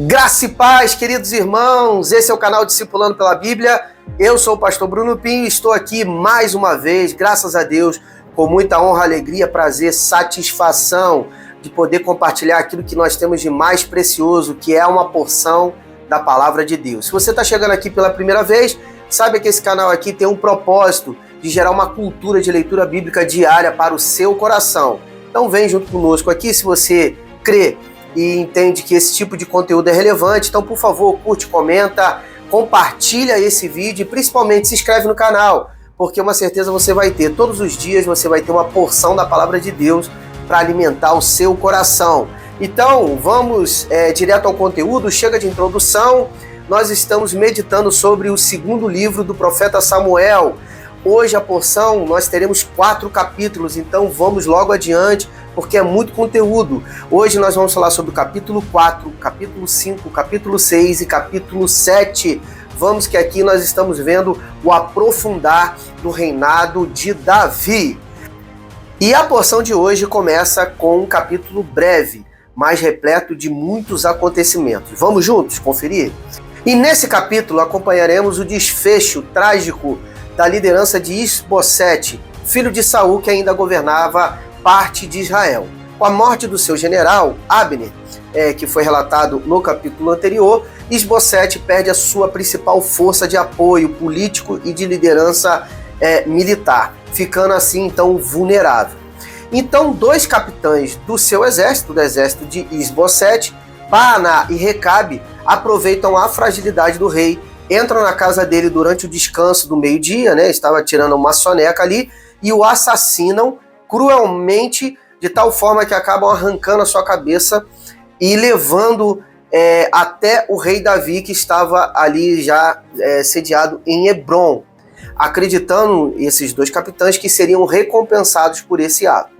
Graça e paz, queridos irmãos, esse é o canal Discipulando pela Bíblia. Eu sou o pastor Bruno Pinho e estou aqui mais uma vez, graças a Deus, com muita honra, alegria, prazer, satisfação de poder compartilhar aquilo que nós temos de mais precioso, que é uma porção da Palavra de Deus. Se você está chegando aqui pela primeira vez, saiba que esse canal aqui tem um propósito de gerar uma cultura de leitura bíblica diária para o seu coração. Então vem junto conosco aqui, se você crê e entende que esse tipo de conteúdo é relevante, então por favor, curte, comenta, compartilha esse vídeo e principalmente se inscreve no canal, porque uma certeza você vai ter, todos os dias você vai ter uma porção da Palavra de Deus para alimentar o seu coração. Então vamos direto ao conteúdo, chega de introdução. Nós estamos meditando sobre o segundo livro do profeta Samuel. Hoje a porção, nós teremos 4 capítulos, então vamos logo adiante, porque é muito conteúdo. Hoje nós vamos falar sobre o capítulo 4, capítulo 5, capítulo 6 e capítulo 7. Vamos que aqui nós estamos vendo o aprofundar do reinado de Davi. E a porção de hoje começa com um capítulo breve, mas repleto de muitos acontecimentos. Vamos juntos conferir? E nesse capítulo acompanharemos o desfecho trágico da liderança de Isbosete, filho de Saul, que ainda governava parte de Israel. Com a morte do seu general, Abner, que foi relatado no capítulo anterior, Isbosete perde a sua principal força de apoio político e de liderança militar, ficando assim então vulnerável. Então 2 capitães do seu exército, do exército de Isbosete, Baaná e Recabe, aproveitam a fragilidade do rei, entram na casa dele durante o descanso do meio-dia, estava tirando uma soneca ali, e o assassinam cruelmente, de tal forma que acabam arrancando a sua cabeça e levando até o rei Davi, que estava ali já sediado em Hebrom, acreditando esses 2 capitães que seriam recompensados por esse ato.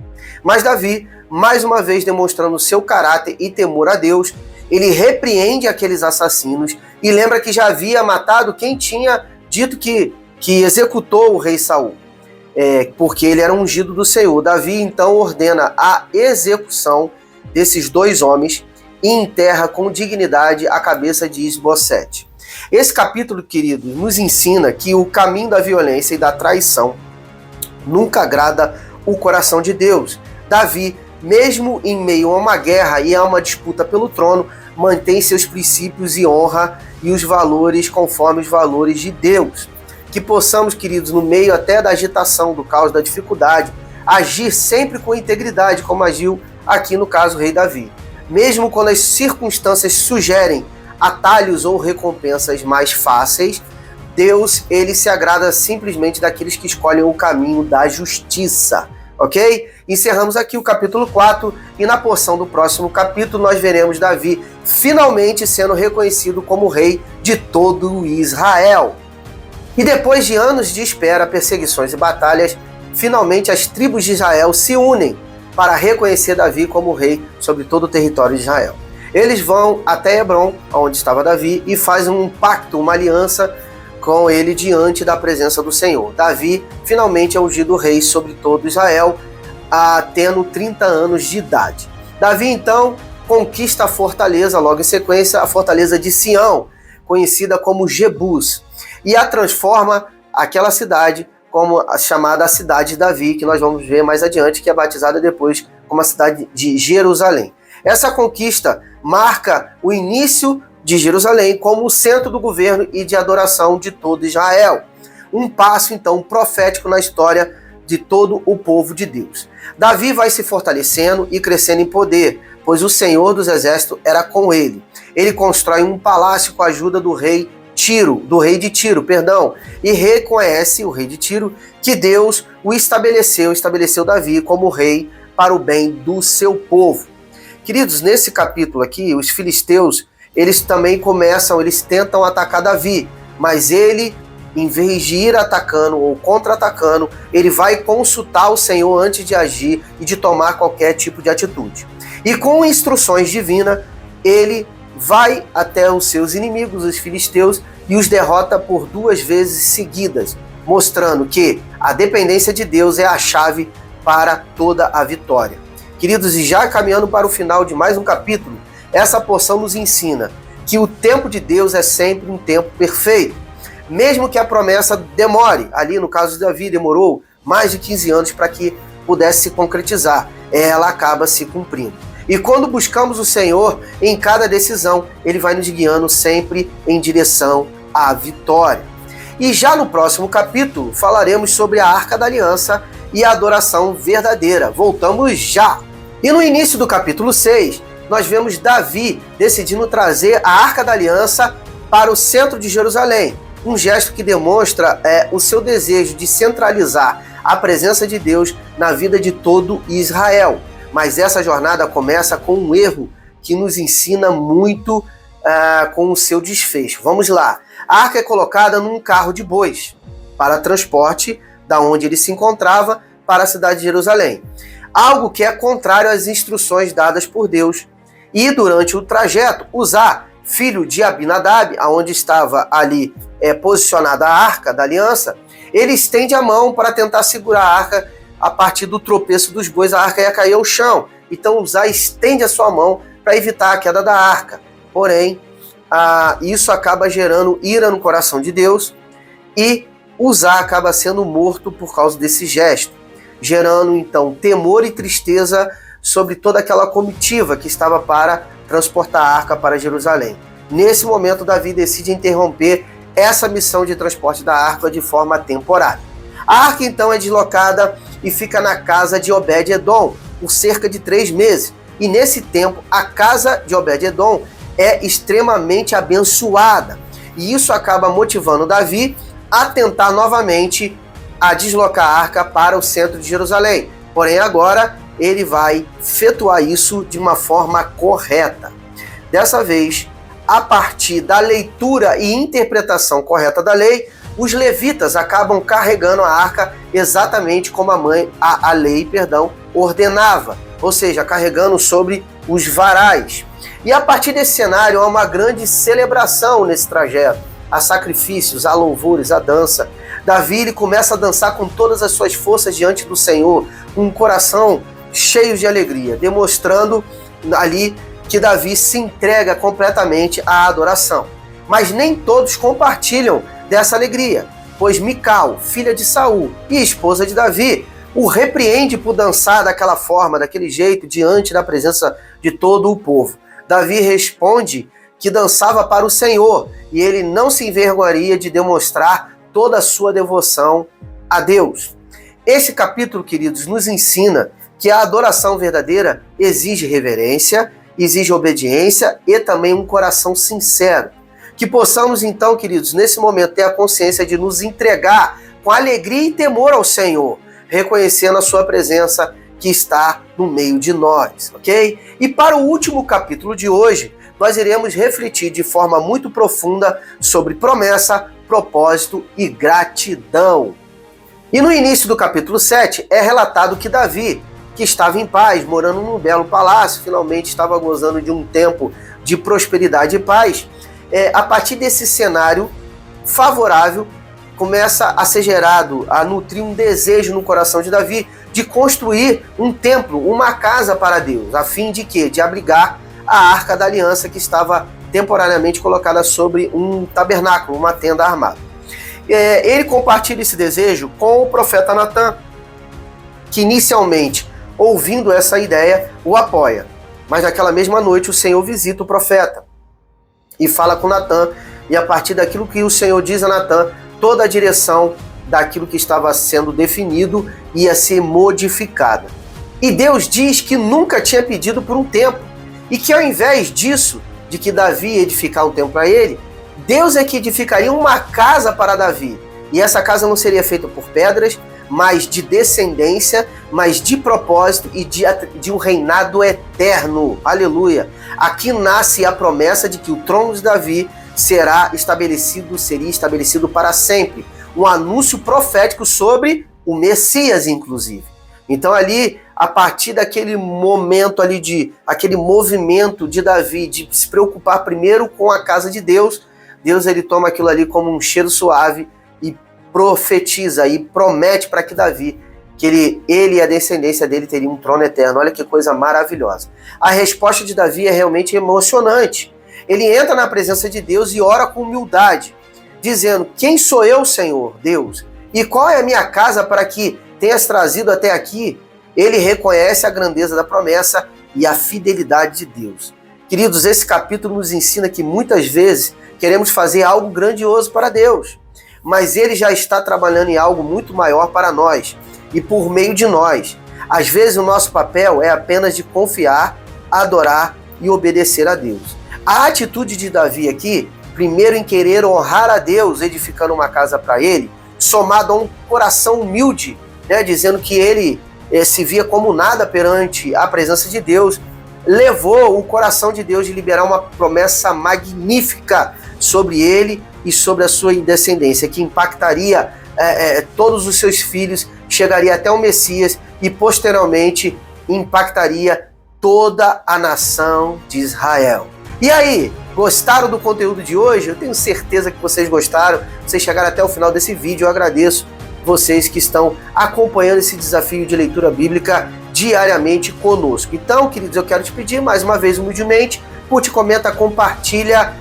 Mas Davi, mais uma vez demonstrando seu caráter e temor a Deus, ele repreende aqueles assassinos e lembra que já havia matado quem tinha dito que executou o rei Saul, porque ele era ungido do Senhor. Davi então ordena a execução desses 2 homens e enterra com dignidade a cabeça de Isbosete. Esse capítulo, querido, nos ensina que o caminho da violência e da traição nunca agrada o coração de Deus. Davi, mesmo em meio a uma guerra e a uma disputa pelo trono, mantém seus princípios e honra e os valores conforme os valores de Deus. Que possamos, queridos, no meio até da agitação, do caos, da dificuldade, agir sempre com integridade, como agiu aqui no caso o rei Davi. Mesmo quando as circunstâncias sugerem atalhos ou recompensas mais fáceis, Deus, ele se agrada simplesmente daqueles que escolhem o caminho da justiça. Ok? Encerramos aqui o capítulo 4 e na porção do próximo capítulo nós veremos Davi finalmente sendo reconhecido como rei de todo Israel. E depois de anos de espera, perseguições e batalhas, finalmente as tribos de Israel se unem para reconhecer Davi como rei sobre todo o território de Israel. Eles vão até Hebrom, onde estava Davi, e fazem um pacto, uma aliança com ele diante da presença do Senhor. Davi finalmente é ungido rei sobre todo Israel, tendo 30 anos de idade. Davi então conquista a fortaleza, logo em sequência, a fortaleza de Sião, conhecida como Jebus, e a transforma aquela cidade como a chamada cidade de Davi, que nós vamos ver mais adiante, que é batizada depois como a cidade de Jerusalém. Essa conquista marca o início de Jerusalém como o centro do governo e de adoração de todo Israel. Um passo, então, profético na história de todo o povo de Deus. Davi vai se fortalecendo e crescendo em poder, pois o Senhor dos Exércitos era com ele. Ele constrói um palácio com a ajuda do rei de Tiro, e reconhece, o rei de Tiro, que Deus o estabeleceu Davi como rei para o bem do seu povo. Queridos, nesse capítulo aqui, os filisteus, eles tentam atacar Davi, mas ele, em vez de ir atacando ou contra-atacando, ele vai consultar o Senhor antes de agir e de tomar qualquer tipo de atitude. E com instruções divinas, ele vai até os seus inimigos, os filisteus, e os derrota por 2 vezes seguidas, mostrando que a dependência de Deus é a chave para toda a vitória. Queridos, e já caminhando para o final de mais um capítulo, essa porção nos ensina que o tempo de Deus é sempre um tempo perfeito. Mesmo que a promessa demore, ali no caso de Davi demorou mais de 15 anos para que pudesse se concretizar, ela acaba se cumprindo. E quando buscamos o Senhor, em cada decisão, Ele vai nos guiando sempre em direção à vitória. E já no próximo capítulo, falaremos sobre a Arca da Aliança e a adoração verdadeira. Voltamos já! E no início do capítulo 6, nós vemos Davi decidindo trazer a Arca da Aliança para o centro de Jerusalém. Um gesto que demonstra o seu desejo de centralizar a presença de Deus na vida de todo Israel. Mas essa jornada começa com um erro que nos ensina muito com o seu desfecho. Vamos lá. A arca é colocada num carro de bois para transporte da onde ele se encontrava para a cidade de Jerusalém. Algo que é contrário às instruções dadas por Deus. E durante o trajeto, Uzá, filho de Abinadab, aonde estava ali posicionada a Arca da Aliança, ele estende a mão para tentar segurar a arca. A partir do tropeço dos bois, a arca ia cair ao chão. Então Uzá estende a sua mão para evitar a queda da arca. Porém, isso acaba gerando ira no coração de Deus e Uzá acaba sendo morto por causa desse gesto, gerando então temor e tristeza sobre toda aquela comitiva que estava para transportar a arca para Jerusalém. Nesse momento, Davi decide interromper essa missão de transporte da arca de forma temporária. A arca então é deslocada e fica na casa de Obed-Edom por cerca de 3 meses. E nesse tempo, a casa de Obed-Edom é extremamente abençoada. E isso acaba motivando Davi a tentar novamente a deslocar a arca para o centro de Jerusalém. Porém, agora ele vai efetuar isso de uma forma correta. Dessa vez, a partir da leitura e interpretação correta da lei, os levitas acabam carregando a arca exatamente como a lei ordenava, ou seja, carregando sobre os varais. E a partir desse cenário há uma grande celebração nesse trajeto. Há sacrifícios, há louvores, há dança. Davi ele começa a dançar com todas as suas forças diante do Senhor, com um coração cheio de alegria, demonstrando ali que Davi se entrega completamente à adoração. Mas nem todos compartilham dessa alegria, pois Mical, filha de Saul e esposa de Davi, o repreende por dançar daquela forma, daquele jeito, diante da presença de todo o povo. Davi responde que dançava para o Senhor e ele não se envergonharia de demonstrar toda a sua devoção a Deus. Esse capítulo, queridos, nos ensina que a adoração verdadeira exige reverência, exige obediência e também um coração sincero. Que possamos então, queridos, nesse momento ter a consciência de nos entregar com alegria e temor ao Senhor, reconhecendo a sua presença que está no meio de nós, ok? E para o último capítulo de hoje, nós iremos refletir de forma muito profunda sobre promessa, propósito e gratidão. E no início do capítulo 7 é relatado que Davi, que estava em paz, morando num belo palácio, finalmente estava gozando de um tempo de prosperidade e paz. A partir desse cenário favorável, começa a ser gerado, a nutrir um desejo no coração de Davi de construir um templo, uma casa para Deus, a fim de quê? De abrigar a Arca da Aliança que estava temporariamente colocada sobre um tabernáculo, uma tenda armada. Ele compartilha esse desejo com o profeta Natã, que inicialmente, ouvindo essa ideia, o apoia. Mas naquela mesma noite o Senhor visita o profeta e fala com Natã, e a partir daquilo que o Senhor diz a Natã, toda a direção daquilo que estava sendo definido ia ser modificada. E Deus diz que nunca tinha pedido por um templo, e que ao invés disso, de que Davi ia edificar um templo para ele, Deus é que edificaria uma casa para Davi. E essa casa não seria feita por pedras, mas de descendência, mas de propósito e de um reinado eterno. Aleluia! Aqui nasce a promessa de que o trono de Davi seria estabelecido para sempre. Um anúncio profético sobre o Messias, inclusive. Então ali, a partir daquele momento ali, aquele movimento de Davi de se preocupar primeiro com a casa de Deus, Deus ele toma aquilo ali como um cheiro suave e profetiza e promete para que Davi, que ele e a descendência dele teriam um trono eterno. Olha que coisa maravilhosa. A resposta de Davi é realmente emocionante. ele entra na presença de Deus e ora com humildade, dizendo: quem sou eu, Senhor, Deus? E qual é a minha casa para que tenhas trazido até aqui? Ele reconhece a grandeza da promessa e a fidelidade de Deus. Queridos, esse capítulo nos ensina que muitas vezes queremos fazer algo grandioso para Deus, mas Ele já está trabalhando em algo muito maior para nós e por meio de nós. Às vezes o nosso papel é apenas de confiar, adorar e obedecer a Deus. A atitude de Davi aqui, primeiro em querer honrar a Deus, edificando uma casa para ele, somado a um coração humilde, né, dizendo que ele se via como nada perante a presença de Deus, levou o coração de Deus de liberar uma promessa magnífica sobre ele e sobre a sua descendência, que impactaria todos os seus filhos, chegaria até o Messias e posteriormente impactaria toda a nação de Israel. E aí, gostaram do conteúdo de hoje? Eu tenho certeza que vocês gostaram. Vocês chegaram até o final desse vídeo. Eu agradeço vocês que estão acompanhando esse desafio de leitura bíblica diariamente conosco. Então, queridos, eu quero te pedir mais uma vez, humildemente, curte, comenta, compartilha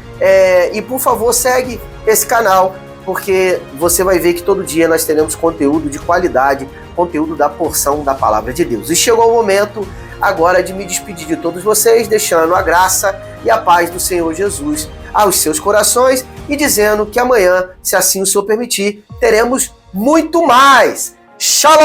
e, por favor, segue esse canal, porque você vai ver que todo dia nós teremos conteúdo de qualidade, conteúdo da porção da Palavra de Deus. E chegou o momento agora de me despedir de todos vocês, deixando a graça e a paz do Senhor Jesus aos seus corações e dizendo que amanhã, se assim o Senhor permitir, teremos muito mais. Shalom!